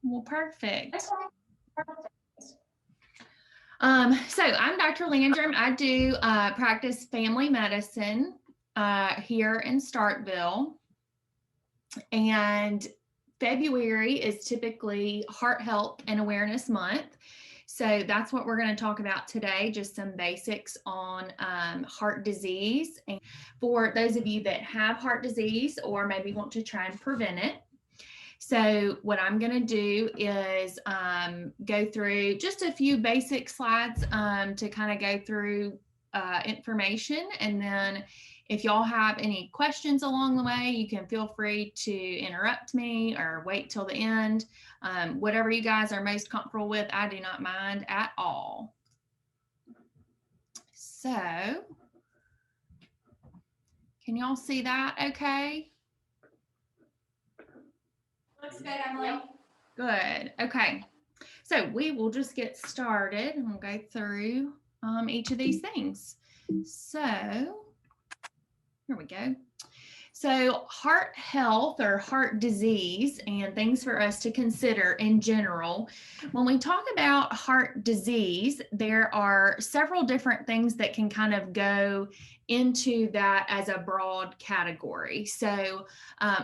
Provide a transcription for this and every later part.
Well, perfect. So I'm Dr. Landrum. I do practice family medicine here in Starkville. And February is typically Heart Health and Awareness Month. So that's what we're going to talk about today, just some basics on heart disease. And for those of you that have heart disease or maybe want to try and prevent it. So what I'm going to do is go through just a few basic slides to kind of go through information. And then if y'all have any questions along the way, you can feel free to interrupt me or wait till the end. Whatever you guys are most comfortable with, I do not mind at all. So can y'all see that okay? Looks good, Emily. Good. Okay. So we will just get started and we'll go through each of these things. So here we go. So heart health or heart disease and things for us to consider in general. When we talk about heart disease, there are several different things that can kind of go into that as a broad category. So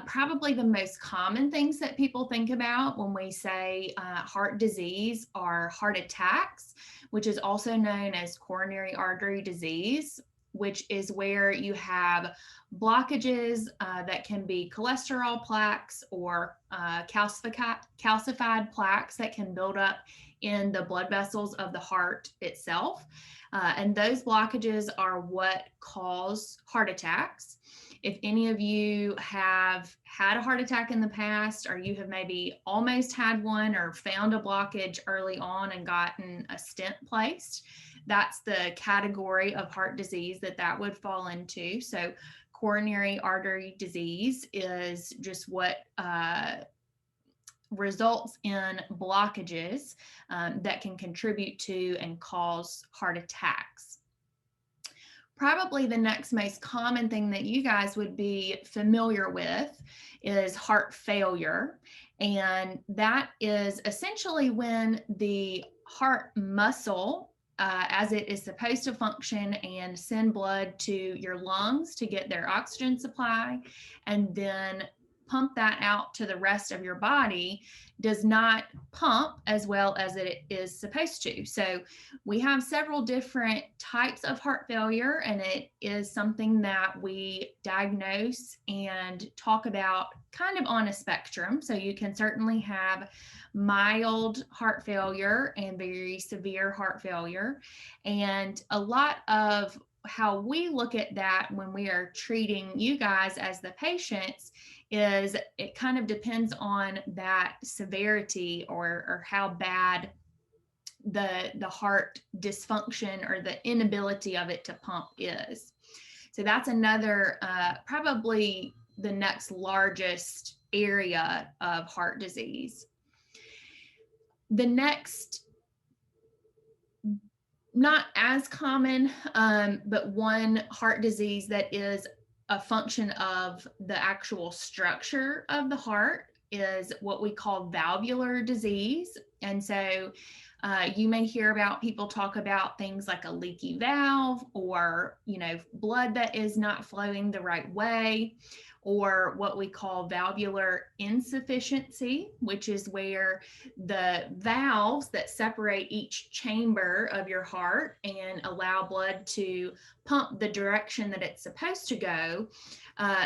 probably the most common things that people think about when we say heart disease are heart attacks, which is also known as coronary artery disease, which is where you have blockages that can be cholesterol plaques or calcified plaques that can build up in the blood vessels of the heart itself. And those blockages are what cause heart attacks. If any of you have had a heart attack in the past, or you have maybe almost had one or found a blockage early on and gotten a stent placed, that's the category of heart disease that would fall into. So coronary artery disease is just what results in blockages that can contribute to and cause heart attacks. Probably the next most common thing that you guys would be familiar with is heart failure. And that is essentially when the heart muscle, as it is supposed to function and send blood to your lungs to get their oxygen supply and then pump that out to the rest of your body, does not pump as well as it is supposed to. So we have several different types of heart failure, and it is something that we diagnose and talk about kind of on a spectrum. So you can certainly have mild heart failure and very severe heart failure. And a lot of how we look at that when we are treating you guys as the patients is it kind of depends on that severity or how bad the heart dysfunction or the inability of it to pump is. So that's another, probably the next largest area of heart disease. The next, not as common, but one heart disease that is a function of the actual structure of the heart is what we call valvular disease. And so you may hear about people talk about things like a leaky valve or, blood that is not flowing the right way, or what we call valvular insufficiency, which is where the valves that separate each chamber of your heart and allow blood to pump the direction that it's supposed to go,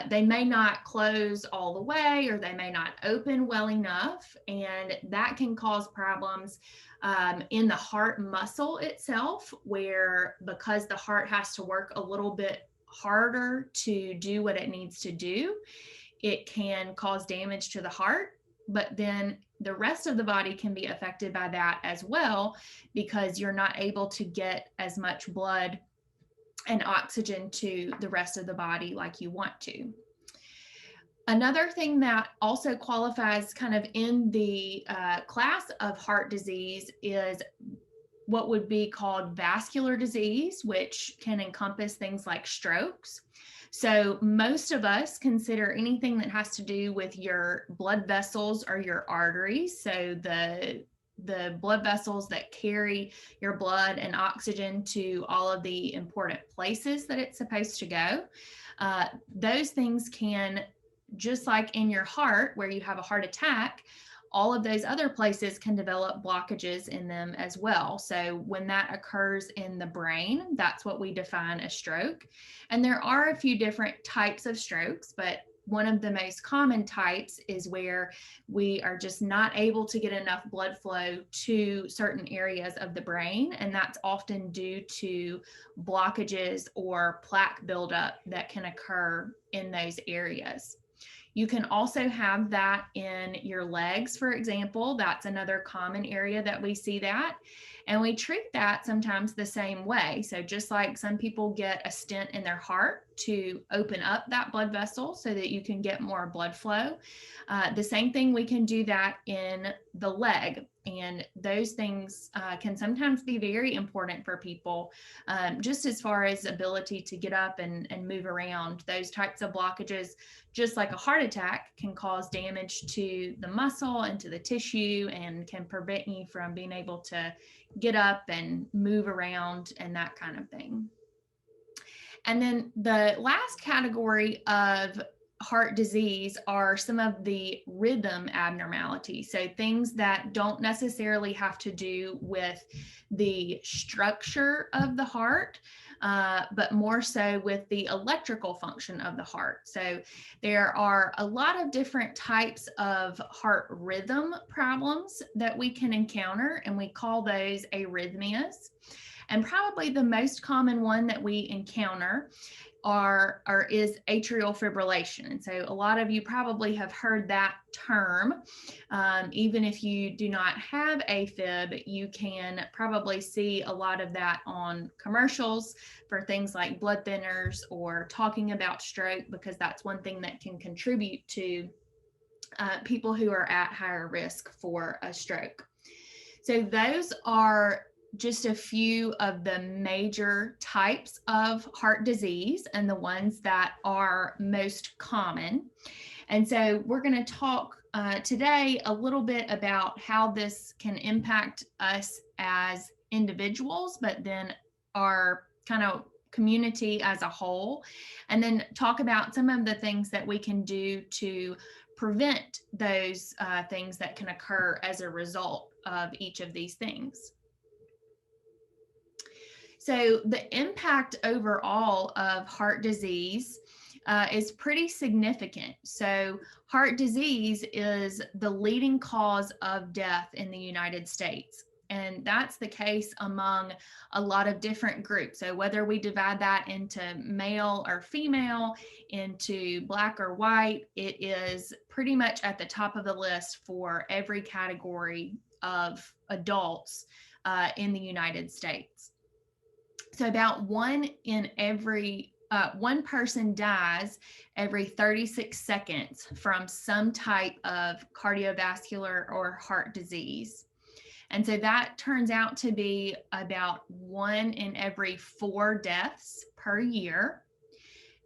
they may not close all the way, or they may not open well enough, and that can cause problems in the heart muscle itself, where because the heart has to work a little bit harder to do what it needs to do, it can cause damage to the heart. But then the rest of the body can be affected by that as well, because you're not able to get as much blood and oxygen to the rest of the body like you want to. Another thing that also qualifies kind of in the class of heart disease is what would be called vascular disease, which can encompass things like strokes. So most of us consider anything that has to do with your blood vessels or your arteries. So the blood vessels that carry your blood and oxygen to all of the important places that it's supposed to go. Those things can, just like in your heart, where you have a heart attack, all of those other places can develop blockages in them as well. So when that occurs in the brain, that's what we define as stroke. And there are a few different types of strokes, but one of the most common types is where we are just not able to get enough blood flow to certain areas of the brain. And that's often due to blockages or plaque buildup that can occur in those areas. You can also have that in your legs, for example. That's another common area that we see that. And we treat that sometimes the same way. So just like some people get a stent in their heart to open up that blood vessel so that you can get more blood flow, the same thing, we can do that in the leg. And those things can sometimes be very important for people, just as far as ability to get up and move around. Those types of blockages, just like a heart attack, can cause damage to the muscle and to the tissue and can prevent you from being able to get up and move around and that kind of thing. And then the last category of heart disease are some of the rhythm abnormalities. So things that don't necessarily have to do with the structure of the heart, but more so with the electrical function of the heart. So there are a lot of different types of heart rhythm problems that we can encounter, and we call those arrhythmias. And probably the most common one that we encounter is atrial fibrillation. And so a lot of you probably have heard that term. Even if you do not have AFib, you can probably see a lot of that on commercials for things like blood thinners or talking about stroke, because that's one thing that can contribute to people who are at higher risk for a stroke. So those are just a few of the major types of heart disease and the ones that are most common. And so we're going to talk today a little bit about how this can impact us as individuals, but then our kind of community as a whole, and then talk about some of the things that we can do to prevent those things that can occur as a result of each of these things. So the impact overall of heart disease is pretty significant. So heart disease is the leading cause of death in the United States. And that's the case among a lot of different groups. So whether we divide that into male or female, into black or white, it is pretty much at the top of the list for every category of adults in the United States. So about one person dies every 36 seconds from some type of cardiovascular or heart disease. And so that turns out to be about 1 in every 4 deaths per year.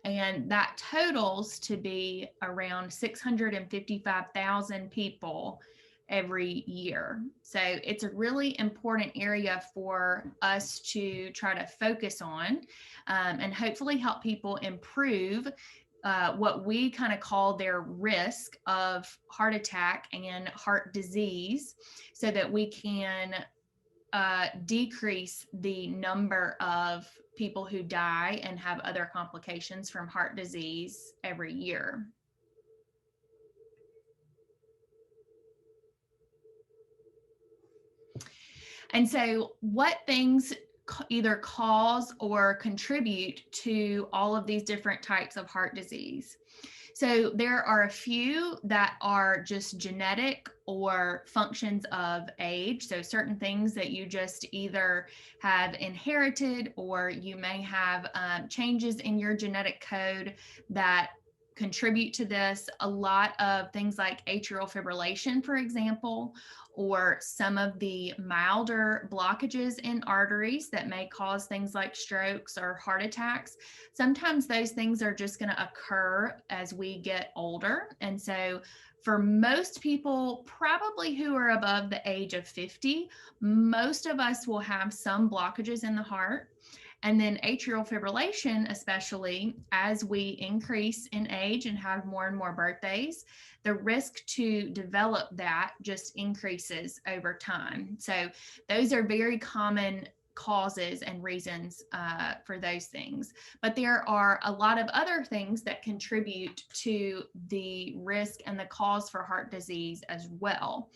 And that totals to be around 655,000 people every year. So it's a really important area for us to try to focus on, and hopefully help people improve what we kind of call their risk of heart attack and heart disease, so that we can decrease the number of people who die and have other complications from heart disease every year. And so what things either cause or contribute to all of these different types of heart disease? So there are a few that are just genetic or functions of age. So certain things that you just either have inherited, or you may have changes in your genetic code that contribute to this. A lot of things like atrial fibrillation, for example, or some of the milder blockages in arteries that may cause things like strokes or heart attacks. Sometimes those things are just going to occur as we get older. And so for most people, probably who are above the age of 50, most of us will have some blockages in the heart. And then atrial fibrillation, especially as we increase in age and have more and more birthdays, the risk to develop that just increases over time. So those are very common causes and reasons for those things. But there are a lot of other things that contribute to the risk and the cause for heart disease as well.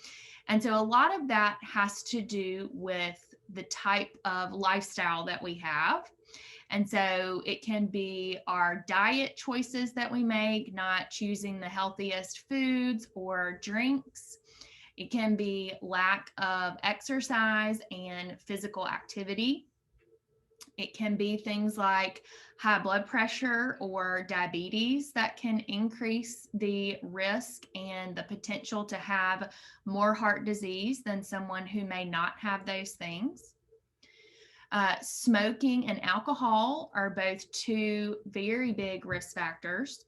And so a lot of that has to do with the type of lifestyle that we have. And so it can be our diet choices that we make, not choosing the healthiest foods or drinks. It can be lack of exercise and physical activity. It can be things like high blood pressure or diabetes that can increase the risk and the potential to have more heart disease than someone who may not have those things. Smoking and alcohol are both two very big risk factors.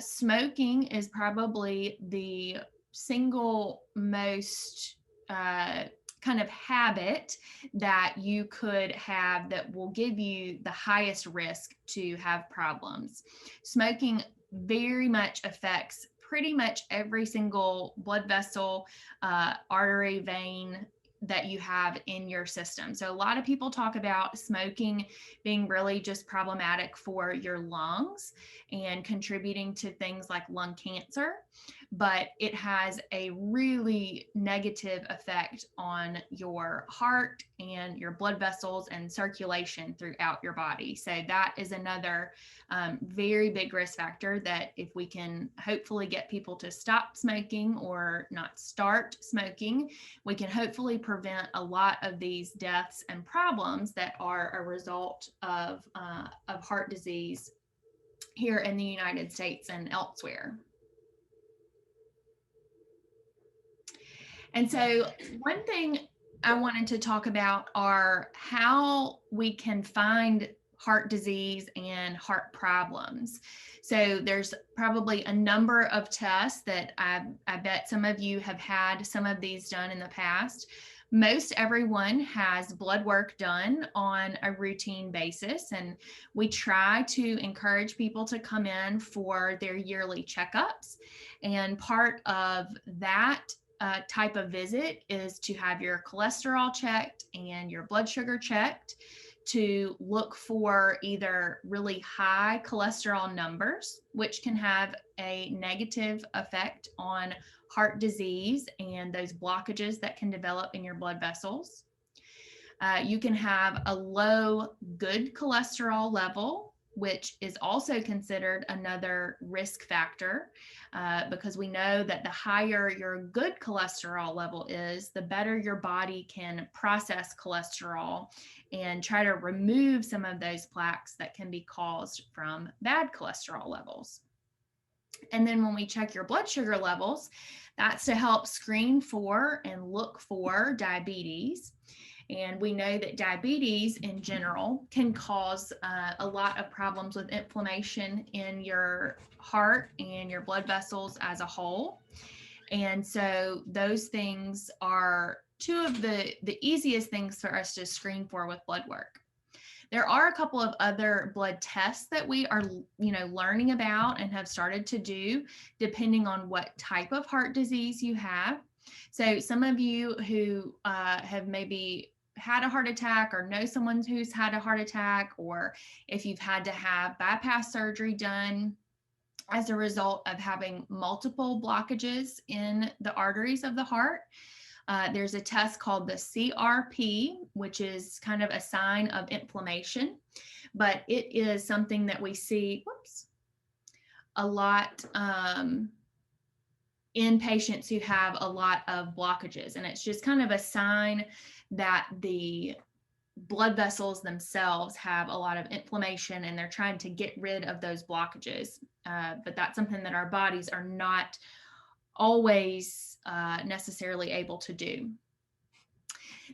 Smoking is probably the single most kind of habit that you could have that will give you the highest risk to have problems. Smoking very much affects pretty much every single blood vessel, artery, vein that you have in your system. So a lot of people talk about smoking being really just problematic for your lungs and contributing to things like lung cancer, but it has a really negative effect on your heart and your blood vessels and circulation throughout your body. So that is another very big risk factor that if we can hopefully get people to stop smoking or not start smoking, we can hopefully prevent a lot of these deaths and problems that are a result of heart disease here in the United States and elsewhere. And so one thing I wanted to talk about are how we can find heart disease and heart problems. So there's probably a number of tests that I bet some of you have had some of these done in the past. Most everyone has blood work done on a routine basis, and we try to encourage people to come in for their yearly checkups. And part of that type of visit is to have your cholesterol checked and your blood sugar checked to look for either really high cholesterol numbers, which can have a negative effect on heart disease and those blockages that can develop in your blood vessels. You can have a low good cholesterol level, which is also considered another risk factor because we know that the higher your good cholesterol level is, the better your body can process cholesterol and try to remove some of those plaques that can be caused from bad cholesterol levels. And then when we check your blood sugar levels, that's to help screen for and look for diabetes. And we know that diabetes in general can cause a lot of problems with inflammation in your heart and your blood vessels as a whole. And so those things are two of the easiest things for us to screen for with blood work. There are a couple of other blood tests that we are, learning about and have started to do depending on what type of heart disease you have. So some of you who have maybe had a heart attack or know someone who's had a heart attack, or if you've had to have bypass surgery done as a result of having multiple blockages in the arteries of the heart, there's a test called the CRP, which is kind of a sign of inflammation, but it is something that we see a lot in patients who have a lot of blockages. And it's just kind of a sign that the blood vessels themselves have a lot of inflammation and they're trying to get rid of those blockages. But that's something that our bodies are not always necessarily able to do.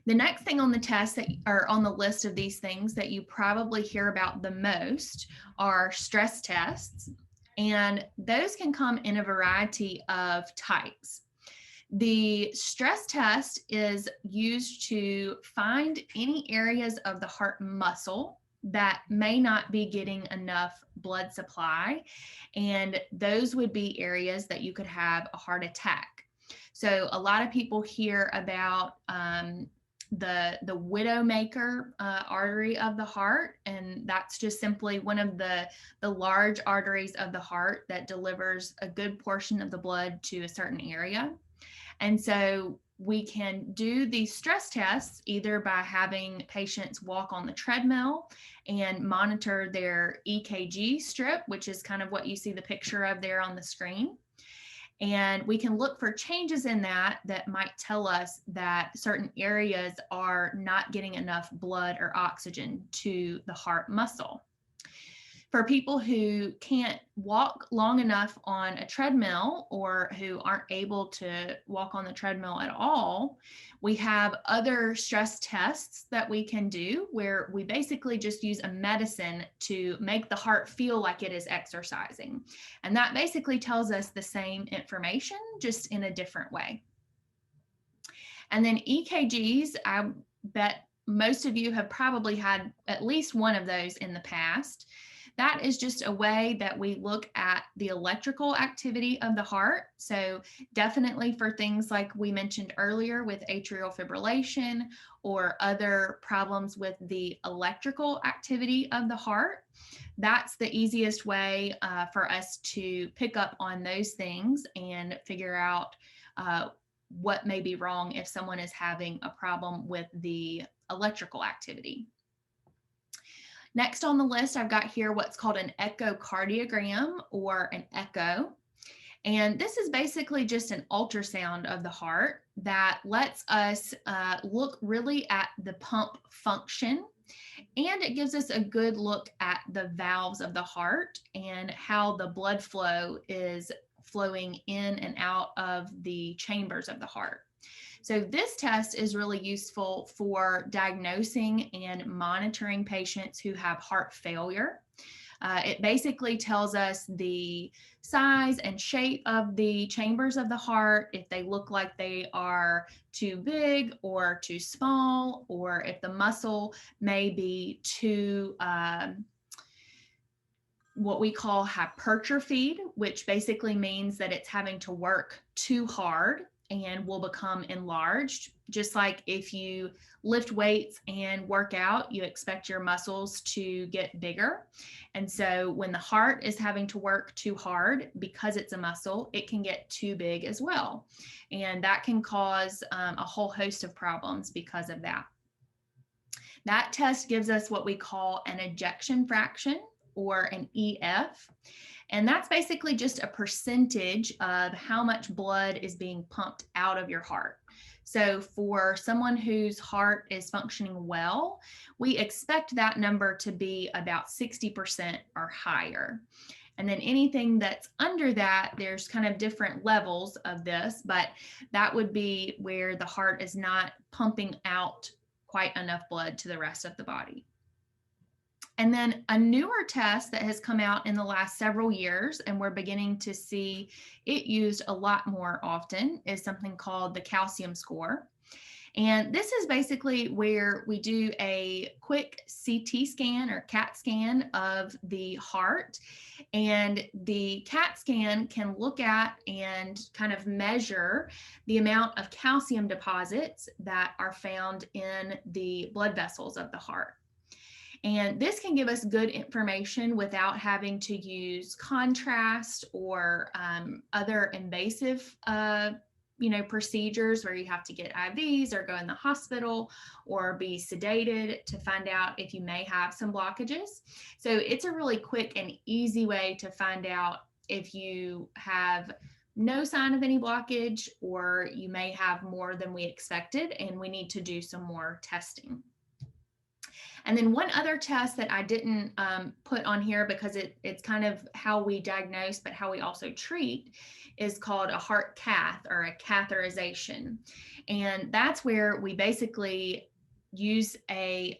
The next thing on the test that are on the list of these things that you probably hear about the most are stress tests. And those can come in a variety of types. The stress test is used to find any areas of the heart muscle that may not be getting enough blood supply. And those would be areas that you could have a heart attack. So a lot of people hear about the widowmaker artery of the heart, and that's just simply one of the large arteries of the heart that delivers a good portion of the blood to a certain area. And so we can do these stress tests either by having patients walk on the treadmill and monitor their EKG strip, which is kind of what you see the picture of there on the screen. And we can look for changes in that might tell us that certain areas are not getting enough blood or oxygen to the heart muscle. For people who can't walk long enough on a treadmill or who aren't able to walk on the treadmill at all, we have other stress tests that we can do where we basically just use a medicine to make the heart feel like it is exercising. And that basically tells us the same information, just in a different way. And then EKGs, I bet most of you have probably had at least one of those in the past. That is just a way that we look at the electrical activity of the heart. So definitely for things like we mentioned earlier with atrial fibrillation or other problems with the electrical activity of the heart, that's the easiest way for us to pick up on those things and figure out what may be wrong if someone is having a problem with the electrical activity. Next on the list, I've got here what's called an echocardiogram or an echo. And this is basically just an ultrasound of the heart that lets us look really at the pump function. And it gives us a good look at the valves of the heart and how the blood flow is flowing in and out of the chambers of the heart. So this test is really useful for diagnosing and monitoring patients who have heart failure. It basically tells us the size and shape of the chambers of the heart, if they look like they are too big or too small, or if the muscle may be too what we call hypertrophied, which basically means that it's having to work too hard and will become enlarged. Just like if you lift weights and work out, you expect your muscles to get bigger. And so when the heart is having to work too hard because it's a muscle, it can get too big as well. And that can cause a whole host of problems because of that. That test gives us what we call an ejection fraction, or an EF. And that's basically just a percentage of how much blood is being pumped out of your heart. So for someone whose heart is functioning well, we expect that number to be about 60% or higher. And then anything that's under that, there's kind of different levels of this, but that would be where the heart is not pumping out quite enough blood to the rest of the body. And then a newer test that has come out in the last several years, and we're beginning to see it used a lot more often, is something called the calcium score. And this is basically where we do a quick CT scan or CAT scan of the heart. And the CAT scan can look at and kind of measure the amount of calcium deposits that are found in the blood vessels of the heart. And this can give us good information without having to use contrast or other invasive procedures where you have to get IVs or go in the hospital or be sedated to find out if you may have some blockages. So it's a really quick and easy way to find out if you have no sign of any blockage or you may have more than we expected and we need to do some more testing. And then one other test that I didn't put on here because it's kind of how we diagnose, but how we also treat, is called a heart cath or a catheterization. And that's where we basically use a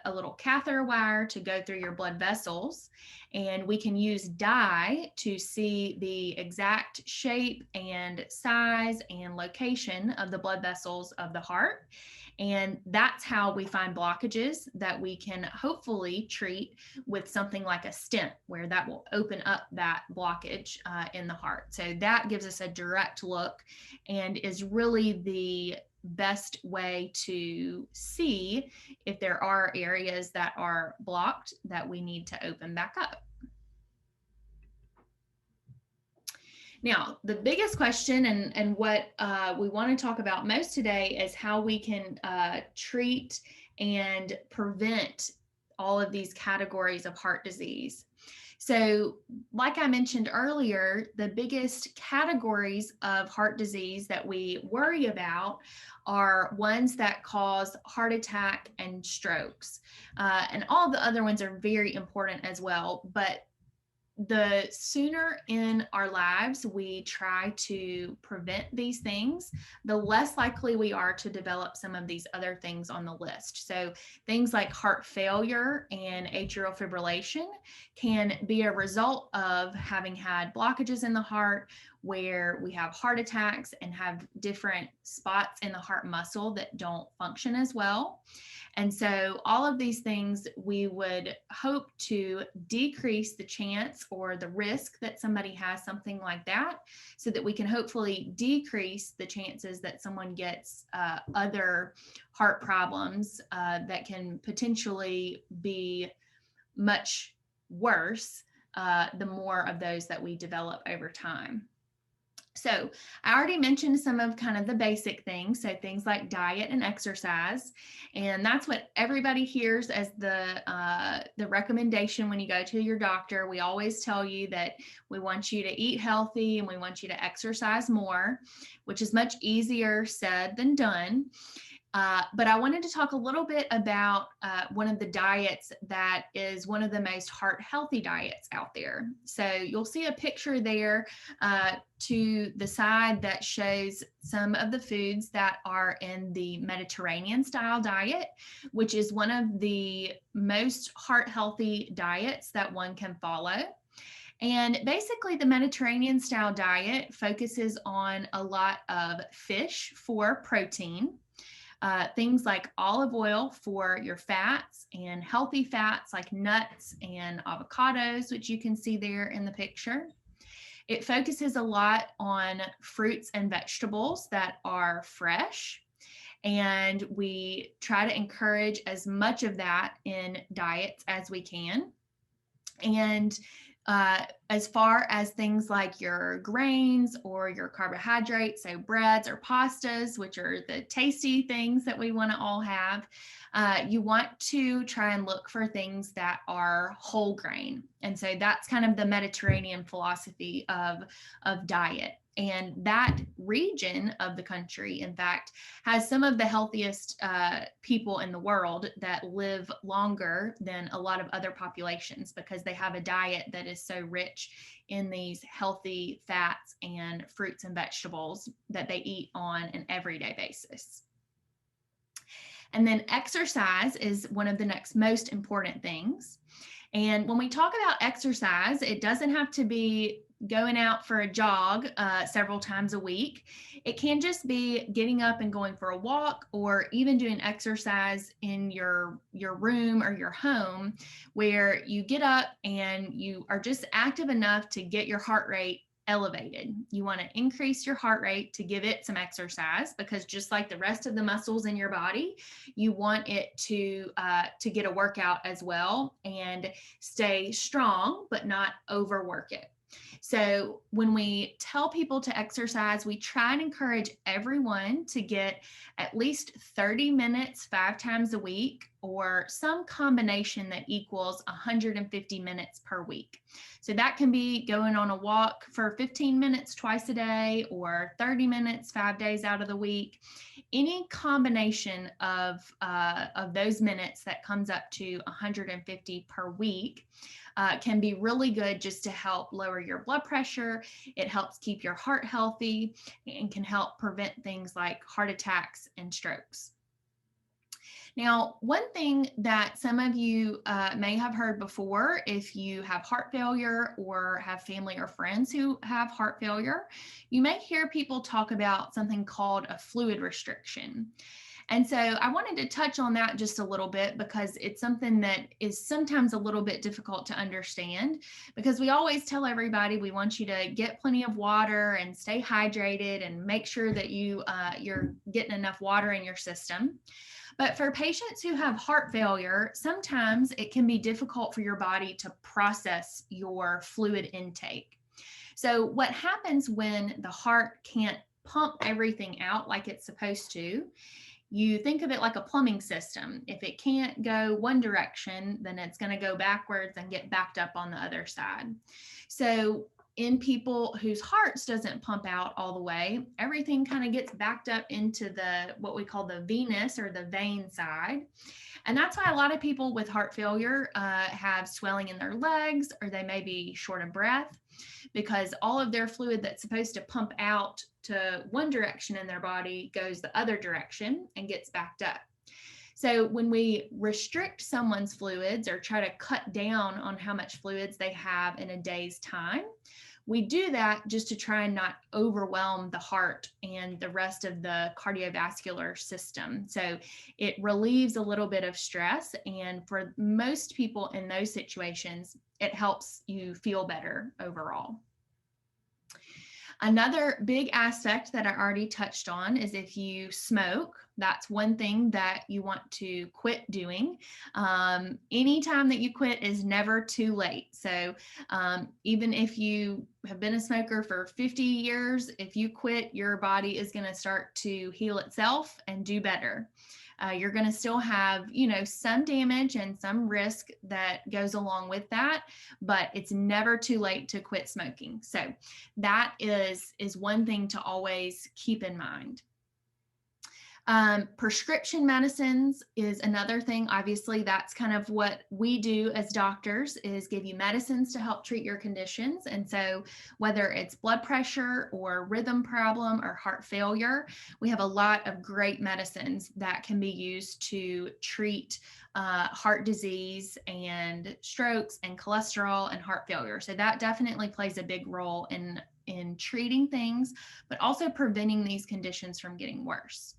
little catheter wire to go through your blood vessels, and we can use dye to see the exact shape and size and location of the blood vessels of the heart. And that's how we find blockages that we can hopefully treat with something like a stent, where that will open up that blockage in the heart. So that gives us a direct look and is really the best way to see if there are areas that are blocked that we need to open back up. Now, the biggest question and what we want to talk about most today is how we can treat and prevent all of these categories of heart disease. So, like I mentioned earlier, the biggest categories of heart disease that we worry about are ones that cause heart attack and strokes. And all the other ones are very important as well, but the sooner in our lives we try to prevent these things, the less likely we are to develop some of these other things on the list. So things like heart failure and atrial fibrillation can be a result of having had blockages in the heart, where we have heart attacks and have different spots in the heart muscle that don't function as well. And so all of these things, we would hope to decrease the chance or the risk that somebody has something like that, so that we can hopefully decrease the chances that someone gets other heart problems that can potentially be much worse the more of those that we develop over time. So I already mentioned some of kind of the basic things. So things like diet and exercise, and that's what everybody hears as the recommendation when you go to your doctor. We always tell you that we want you to eat healthy and we want you to exercise more, which is much easier said than done. But I wanted to talk a little bit about one of the diets that is one of the most heart healthy diets out there. So you'll see a picture there to the side that shows some of the foods that are in the Mediterranean style diet, which is one of the most heart healthy diets that one can follow. And basically, the Mediterranean style diet focuses on a lot of fish for protein. Things like olive oil for your fats, and healthy fats like nuts and avocados, which you can see there in the picture. It focuses a lot on fruits and vegetables that are fresh, and we try to encourage as much of that in diets as we can. And as far as things like your grains or your carbohydrates, so breads or pastas, which are the tasty things that we want to all have, you want to try and look for things that are whole grain. And so that's kind of the Mediterranean philosophy of diet. And that region of the country, in fact, has some of the healthiest people in the world that live longer than a lot of other populations, because they have a diet that is so rich in these healthy fats and fruits and vegetables that they eat on an everyday basis. And then exercise is one of the next most important things. And when we talk about exercise, it doesn't have to be going out for a jog several times a week. It can just be getting up and going for a walk, or even doing exercise in your room or your home, where you get up and you are just active enough to get your heart rate elevated. You want to increase your heart rate to give it some exercise, because just like the rest of the muscles in your body, you want it to get a workout as well and stay strong, but not overwork it. So when we tell people to exercise, we try and encourage everyone to get at least 30 minutes 5 times a week, or some combination that equals 150 minutes per week. So that can be going on a walk for 15 minutes twice a day, or 30 minutes 5 days out of the week. any combination of those minutes that comes up to 150 per week can be really good just to help lower your blood pressure. It helps keep your heart healthy and can help prevent things like heart attacks and strokes. Now, one thing that some of you may have heard before, if you have heart failure or have family or friends who have heart failure, you may hear people talk about something called a fluid restriction. And so I wanted to touch on that just a little bit because it's something that is sometimes a little bit difficult to understand, because we always tell everybody we want you to get plenty of water and stay hydrated and make sure that you're getting enough water in your system. But for patients who have heart failure, sometimes it can be difficult for your body to process your fluid intake. So what happens when the heart can't pump everything out like it's supposed to, you think of it like a plumbing system. If it can't go one direction, then it's going to go backwards and get backed up on the other side. So in people whose hearts doesn't pump out all the way, everything kind of gets backed up into what we call the venous or the vein side. And that's why a lot of people with heart failure have swelling in their legs, or they may be short of breath, because all of their fluid that's supposed to pump out to one direction in their body goes the other direction and gets backed up. So when we restrict someone's fluids or try to cut down on how much fluids they have in a day's time, we do that just to try and not overwhelm the heart and the rest of the cardiovascular system. So it relieves a little bit of stress. And for most people in those situations, it helps you feel better overall. Another big aspect that I already touched on is if you smoke, that's one thing that you want to quit doing. Anytime that you quit is never too late. So even if you have been a smoker for 50 years, if you quit, your body is going to start to heal itself and do better. You're going to still have, some damage and some risk that goes along with that, but it's never too late to quit smoking. So that is one thing to always keep in mind. Prescription medicines is another thing. Obviously, that's kind of what we do as doctors, is give you medicines to help treat your conditions. And so whether it's blood pressure or rhythm problem or heart failure, we have a lot of great medicines that can be used to treat heart disease and strokes and cholesterol and heart failure. So that definitely plays a big role in treating things, but also preventing these conditions from getting worse.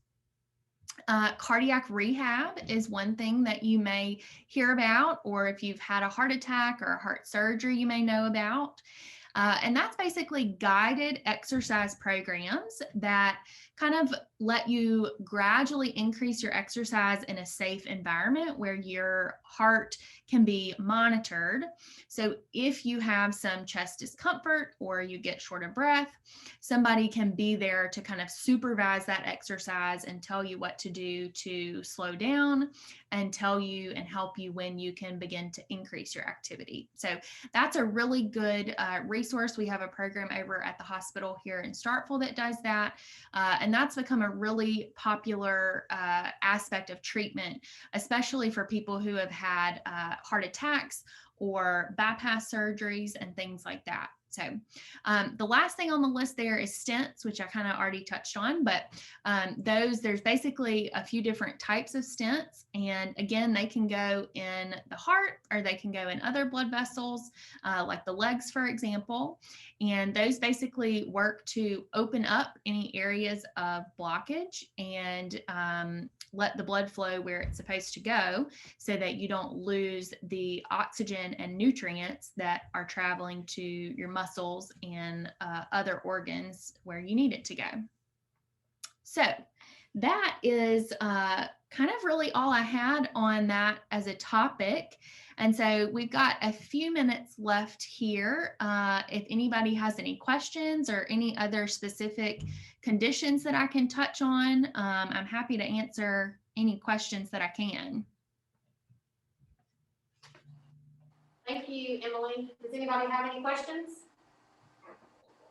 Cardiac rehab is one thing that you may hear about, or if you've had a heart attack or a heart surgery, you may know about. And that's basically guided exercise programs that kind of let you gradually increase your exercise in a safe environment where your heart can be monitored. So if you have some chest discomfort or you get short of breath, somebody can be there to kind of supervise that exercise and tell you what to do to slow down and tell you and help you when you can begin to increase your activity. So that's a really good resource. We have a program over at the hospital here in Starkville that does that. And that's become a really popular aspect of treatment, especially for people who have had heart attacks or bypass surgeries and things like that. So the last thing on the list there is stents, which I kind of already touched on, but there's basically a few different types of stents. And again, they can go in the heart or they can go in other blood vessels, like the legs, for example. And those basically work to open up any areas of blockage and let the blood flow where it's supposed to go so that you don't lose the oxygen and nutrients that are traveling to your muscles and other organs where you need it to go. So that is kind of really all I had on that as a topic. And so we've got a few minutes left here. If anybody has any questions or any other specific conditions that I can touch on, I'm happy to answer any questions that I can. Thank you, Emily. Does anybody have any questions?